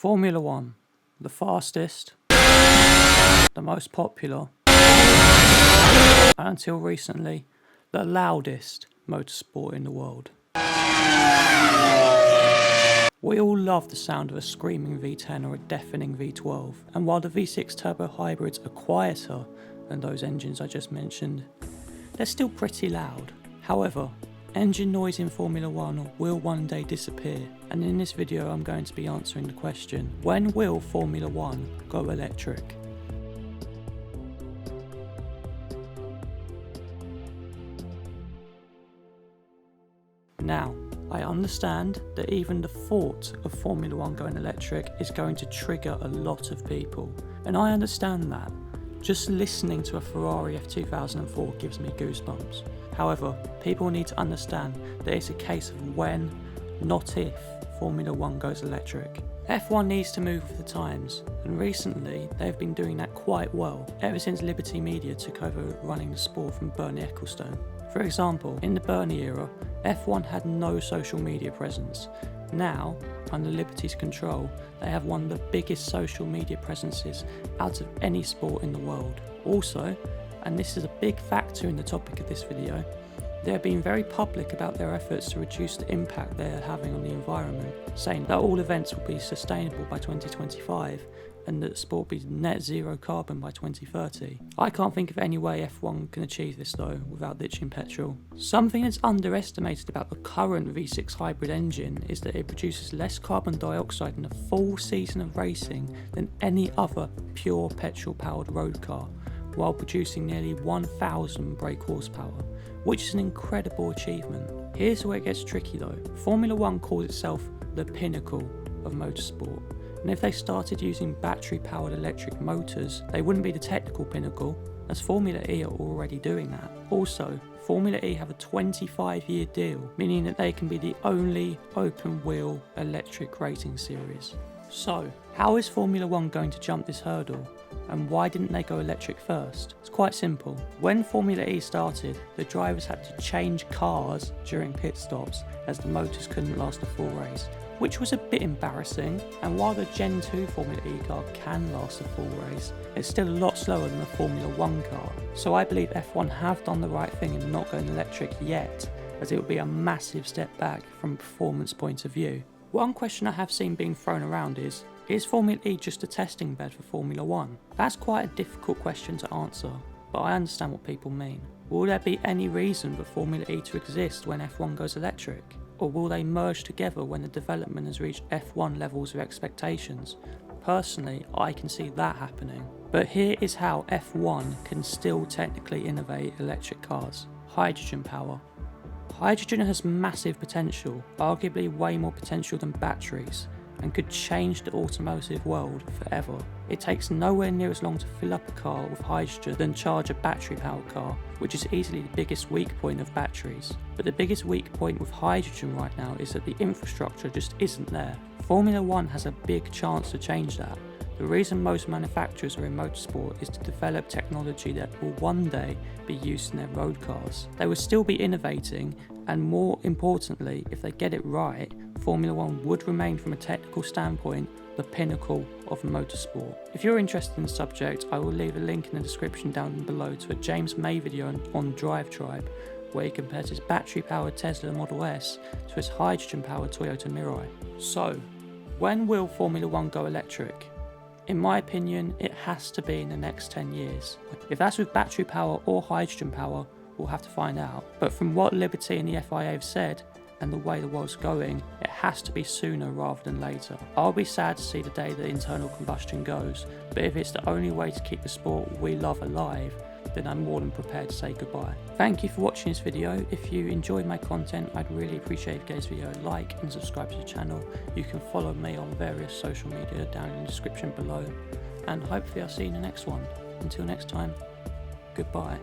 Formula 1, the fastest, the most popular, and until recently, the loudest motorsport in the world. We all love the sound of a screaming V10 or a deafening V12, and while the V6 turbo hybrids are quieter than those engines I just mentioned, they're still pretty loud. However, engine noise in Formula 1 will one day disappear, and in this video I'm going to be answering the question, when will Formula 1 go electric? Now, I understand that even the thought of Formula 1 going electric is going to trigger a lot of people, and I understand that. Just listening to a Ferrari F2004 gives me goosebumps. However, people need to understand that it's a case of when, not if, Formula 1 goes electric. F1 needs to move with the times, and recently they've been doing that quite well, ever since Liberty Media took over running the sport from Bernie Ecclestone. For example, in the Bernie era, F1 had no social media presence. Now, under Liberty's control, they have one of the biggest social media presences out of any sport in the world. Also, and this is a big factor in the topic of this video, they're being very public about their efforts to reduce the impact they're having on the environment, saying that all events will be sustainable by 2025 and that the sport will be net zero carbon by 2030. I can't think of any way F1 can achieve this though without ditching petrol. Something that's underestimated about the current V6 hybrid engine is that it produces less carbon dioxide in a full season of racing than any other pure petrol powered road car, while producing nearly 1,000 brake horsepower, which is an incredible achievement. Here's where it gets tricky though. Formula 1 calls itself the pinnacle of motorsport, and if they started using battery powered electric motors, they wouldn't be the technical pinnacle, as Formula E are already doing that. Also, Formula E have a 25-year deal, meaning that they can be the only open wheel electric racing series. So, how is Formula 1 going to jump this hurdle? And why didn't they go electric first? It's quite simple. When Formula E started, the drivers had to change cars during pit stops as the motors couldn't last a full race, which was a bit embarrassing, and while the Gen 2 Formula E car can last a full race, it's still a lot slower than a Formula 1 car. So I believe F1 have done the right thing in not going electric yet, as it would be a massive step back from a performance point of view. One question I have seen being thrown around is Formula E just a testing bed for Formula 1? That's quite a difficult question to answer, but I understand what people mean. Will there be any reason for Formula E to exist when F1 goes electric? Or will they merge together when the development has reached F1 levels of expectations? Personally, I can see that happening. But here is how F1 can still technically innovate electric cars. Hydrogen power. Hydrogen has massive potential, arguably way more potential than batteries, and could change the automotive world forever. It takes nowhere near as long to fill up a car with hydrogen than charge a battery powered car, which is easily the biggest weak point of batteries. But the biggest weak point with hydrogen right now is that the infrastructure just isn't there. Formula 1 has a big chance to change that. The reason most manufacturers are in motorsport is to develop technology that will one day be used in their road cars. They will still be innovating, and more importantly, if they get it right, Formula 1 would remain from a technical standpoint the pinnacle of motorsport. If you're interested in the subject, I will leave a link in the description down below to a James May video on Drive Tribe, where he compares his battery powered Tesla Model S to his hydrogen powered Toyota Mirai. So, when will Formula 1 go electric? In my opinion, it has to be in the next 10 years. If that's with battery power or hydrogen power, we'll have to find out. But from what Liberty and the FIA have said, and the way the world's going, it has to be sooner rather than later. I'll be sad to see the day that internal combustion goes, but if it's the only way to keep the sport we love alive, then I'm more than prepared to say goodbye. Thank you for watching this video. If you enjoyed my content, I'd really appreciate if you gave this video a like and subscribe to the channel. You can follow me on various social media down in the description below, and hopefully I'll see you in the next one. Until next time, goodbye.